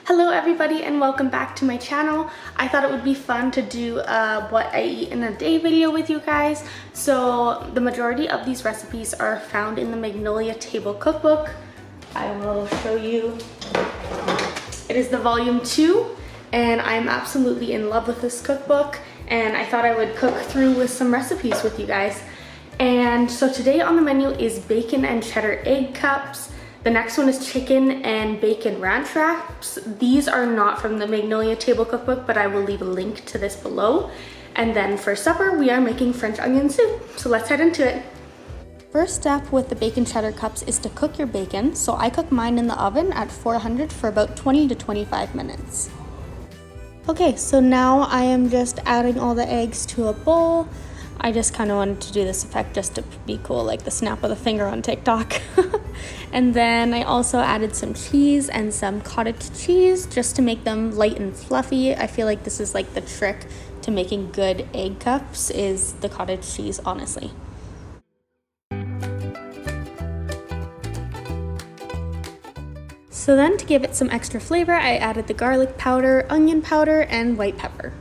Hello everybody and welcome back to my channel. I thought it would be fun to do a what I eat in a day video with you guys. So the majority of these recipes are found in the Magnolia table cookbook. I will show you. It is the volume 2 and I'm absolutely in love with this cookbook and I thought I would cook through with some recipes with you guys. And so today on the menu is bacon and cheddar egg cups. The next one is chicken and bacon ranch wraps. These are not from the Magnolia table cookbook, but I will leave a link to this below. And then for supper, we are making French onion soup. So let's head into it. First step with the bacon cheddar cups is to cook your bacon. So I cook mine in the oven at 400 for about 20 to 25 minutes. Okay, so now I am just adding all the eggs to a bowl. I just kind of wanted to do this effect just to be cool, like the snap of the finger on TikTok. And then I also added some cheese and some cottage cheese just to make them light and fluffy. I feel like this is like the trick to making good egg cups is the cottage cheese, honestly. So then to give it some extra flavor, I added the garlic powder, onion powder, and white pepper.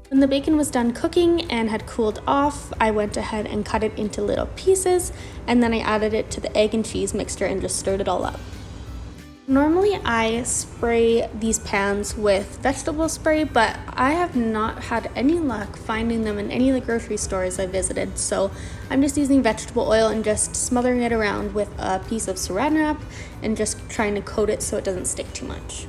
When the bacon was done cooking and had cooled off, I went ahead and cut it into little pieces, and then I added it to the egg and cheese mixture and just stirred it all up. Normally I spray these pans with vegetable spray, but I have not had any luck finding them in any of the grocery stores I visited, so I'm just using vegetable oil and just smothering it around with a piece of saran wrap and just trying to coat it so it doesn't stick too much.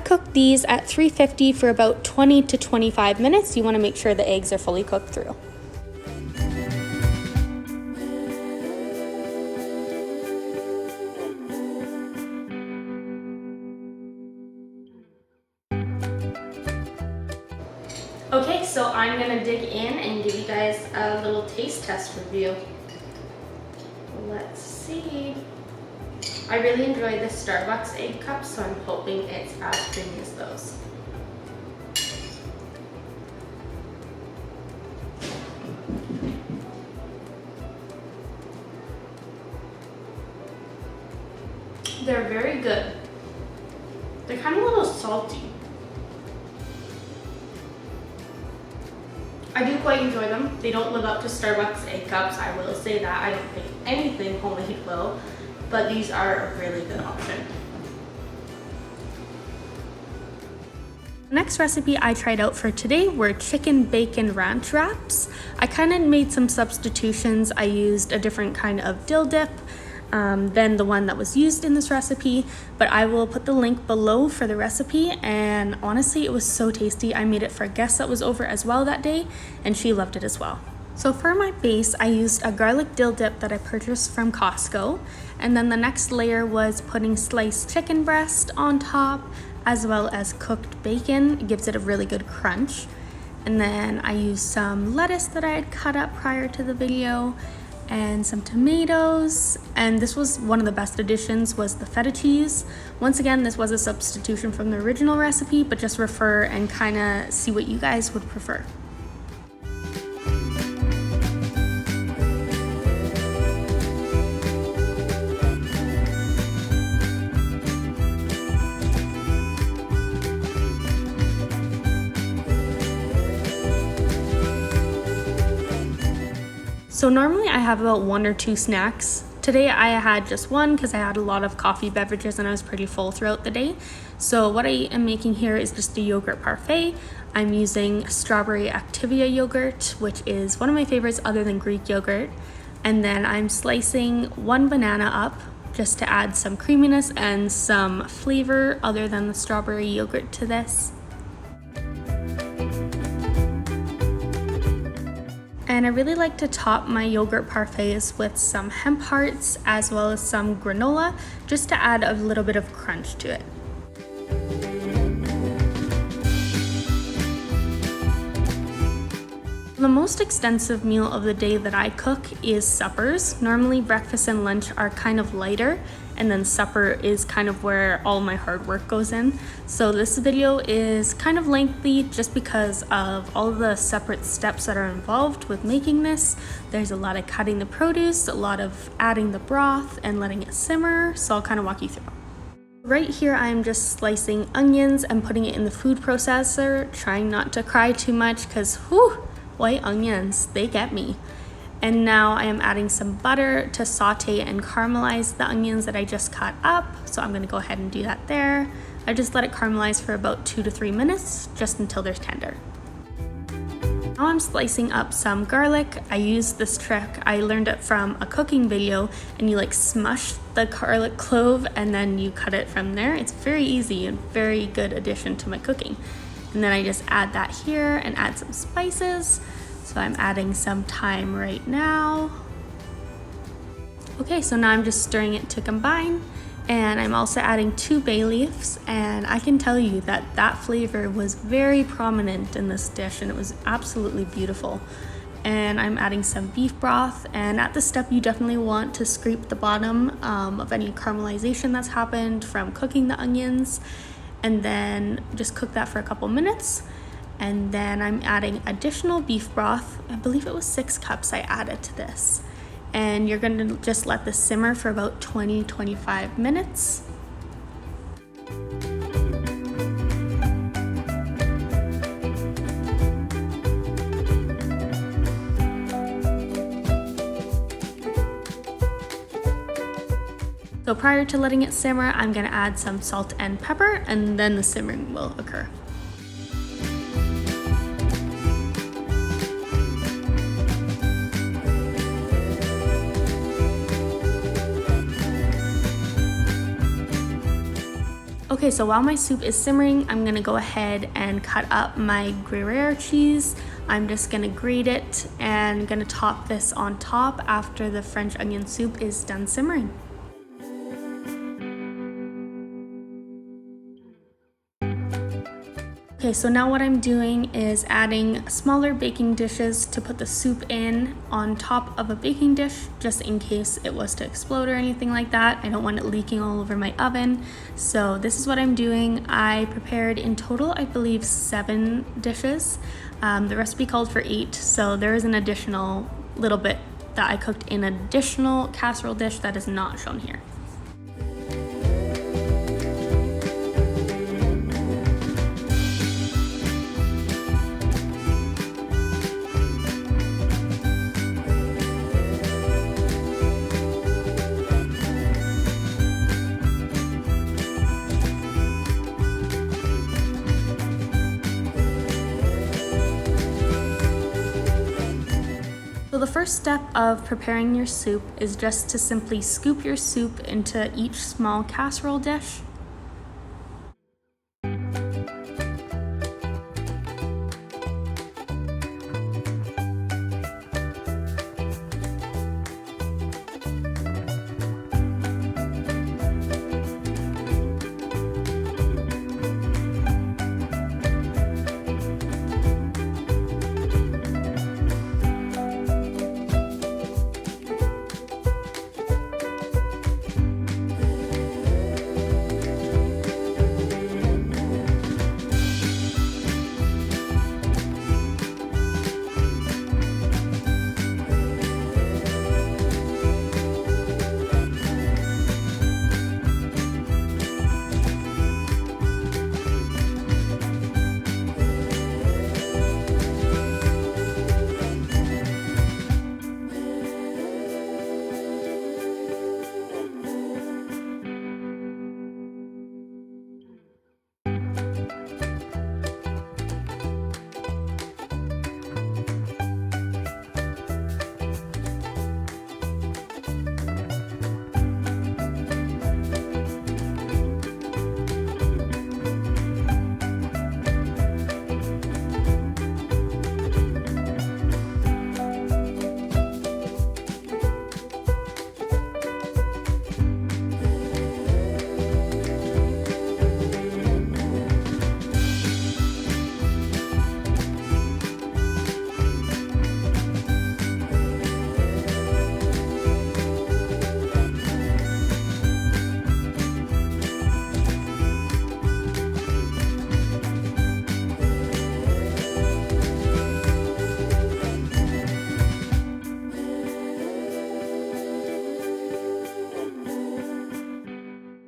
Cook these at 350 for about 20 to 25 minutes. You want to make sure the eggs are fully cooked through. Okay, so I'm gonna dig in and give you guys a little taste test review. Let's see. I really enjoy the Starbucks egg cups, so I'm hoping it's as creamy as those. They're very good. They're kind of a little salty. I do quite enjoy them. They don't live up to Starbucks egg cups, I will say that. I don't think anything homemade will. But these are a really good option. The next recipe I tried out for today were chicken bacon ranch wraps. I kind of made some substitutions. I used a different kind of dill dip than the one that was used in this recipe, but I will put the link below for the recipe, and honestly it was so tasty. I made it for a guest that was over as well that day and she loved it as well. So for my base, I used a garlic dill dip that I purchased from Costco. And then the next layer was putting sliced chicken breast on top, as well as cooked bacon. It gives it a really good crunch. And then I used some lettuce that I had cut up prior to the video, and some tomatoes. And this was one of the best additions, was the feta cheese. Once again, this was a substitution from the original recipe, but just refer and kind of see what you guys would prefer. So normally I have about 1 or 2 snacks. Today I had just one because I had a lot of coffee beverages and I was pretty full throughout the day. So what I am making here is just a yogurt parfait. I'm using strawberry Activia yogurt, which is one of my favorites other than Greek yogurt. And then I'm slicing 1 banana up just to add some creaminess and some flavor other than the strawberry yogurt to this. And I really like to top my yogurt parfaits with some hemp hearts as well as some granola, just to add a little bit of crunch to it. The most extensive meal of the day that I cook is suppers. Normally breakfast and lunch are kind of lighter, and then supper is kind of where all my hard work goes in. So this video is kind of lengthy just because of all the separate steps that are involved with making this. There's a lot of cutting the produce, a lot of adding the broth and letting it simmer, so I'll kind of walk you through. Right here I'm just slicing onions and putting it in the food processor, trying not to cry too much because white onions, they get me. And now I am adding some butter to saute and caramelize the onions that I just cut up. So I'm gonna go ahead and do that there. I just let it caramelize for about 2 to 3 minutes, just until they're tender. Now I'm slicing up some garlic. I use this trick, I learned it from a cooking video, and you like smush the garlic clove and then you cut it from there. It's very easy and very good addition to my cooking. And then I just add that here and add some spices. So I'm adding some thyme right now. Okay, so now I'm just stirring it to combine. And I'm also adding 2 bay leaves. And I can tell you that that flavor was very prominent in this dish and it was absolutely beautiful. And I'm adding some beef broth. And at this step, you definitely want to scrape the bottom of any caramelization that's happened from cooking the onions. And then just cook that for a couple minutes. And then I'm adding additional beef broth. I believe it was 6 cups I added to this. And you're going to just let this simmer for about 20-25 minutes. So prior to letting it simmer, I'm gonna add some salt and pepper, and then the simmering will occur. Okay, so while my soup is simmering, I'm gonna go ahead and cut up my Gruyere cheese. I'm just gonna grate it and gonna top this on top after the French onion soup is done simmering. Okay, so now what I'm doing is adding smaller baking dishes to put the soup in on top of a baking dish, just in case it was to explode or anything like that. I don't want it leaking all over my oven. So this is what I'm doing. I prepared in total, I believe, 7 dishes. The recipe called for 8, so there is an additional little bit that I cooked in an additional casserole dish that is not shown here. So the first step of preparing your soup is just to simply scoop your soup into each small casserole dish.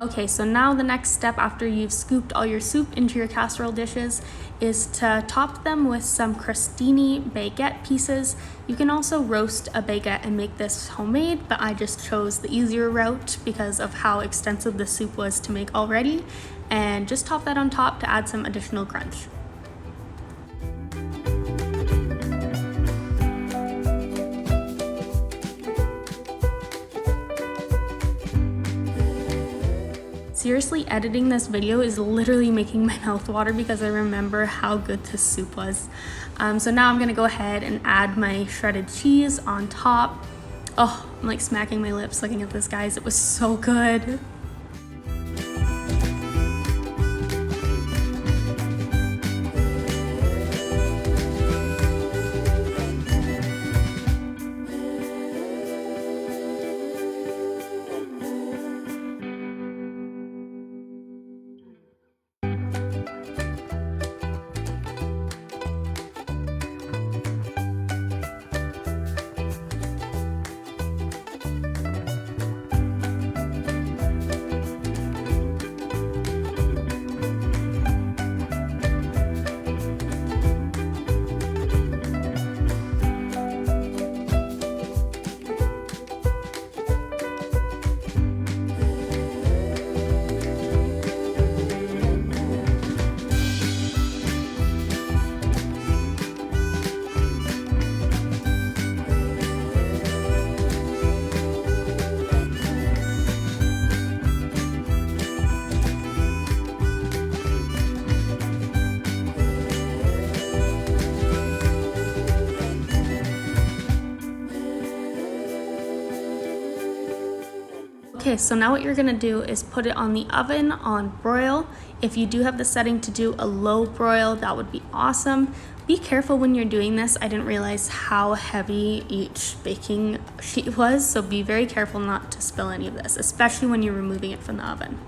Okay, so now the next step after you've scooped all your soup into your casserole dishes is to top them with some crostini baguette pieces. You can also roast a baguette and make this homemade, but I just chose the easier route because of how extensive the soup was to make already, and just top that on top to add some additional crunch. Seriously, editing this video is literally making my mouth water because I remember how good this soup was. So now I'm gonna go ahead and add my shredded cheese on top. Oh, I'm like smacking my lips looking at this, guys. It was so good. Okay, so now what you're gonna do is put it on the oven on broil. If you do have the setting to do a low broil, that would be awesome. Be careful when you're doing this. I didn't realize how heavy each baking sheet was, so be very careful not to spill any of this, especially when you're removing it from the oven.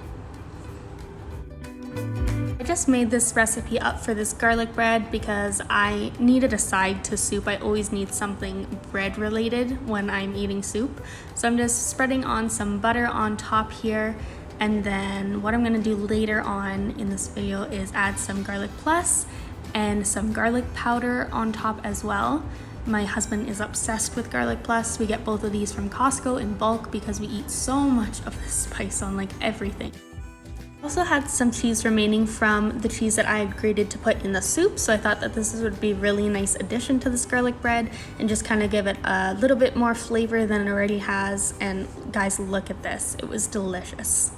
I just made this recipe up for this garlic bread because I needed a side to soup. I always need something bread related when I'm eating soup. So I'm just spreading on some butter on top here. And then what I'm gonna do later on in this video is add some garlic plus and some garlic powder on top as well. My husband is obsessed with garlic plus. We get both of these from Costco in bulk because we eat so much of this spice on like everything. Also had some cheese remaining from the cheese that I had grated to put in the soup, so I thought that this would be a really nice addition to this garlic bread and just kind of give it a little bit more flavor than it already has. And guys, look at this. It was delicious.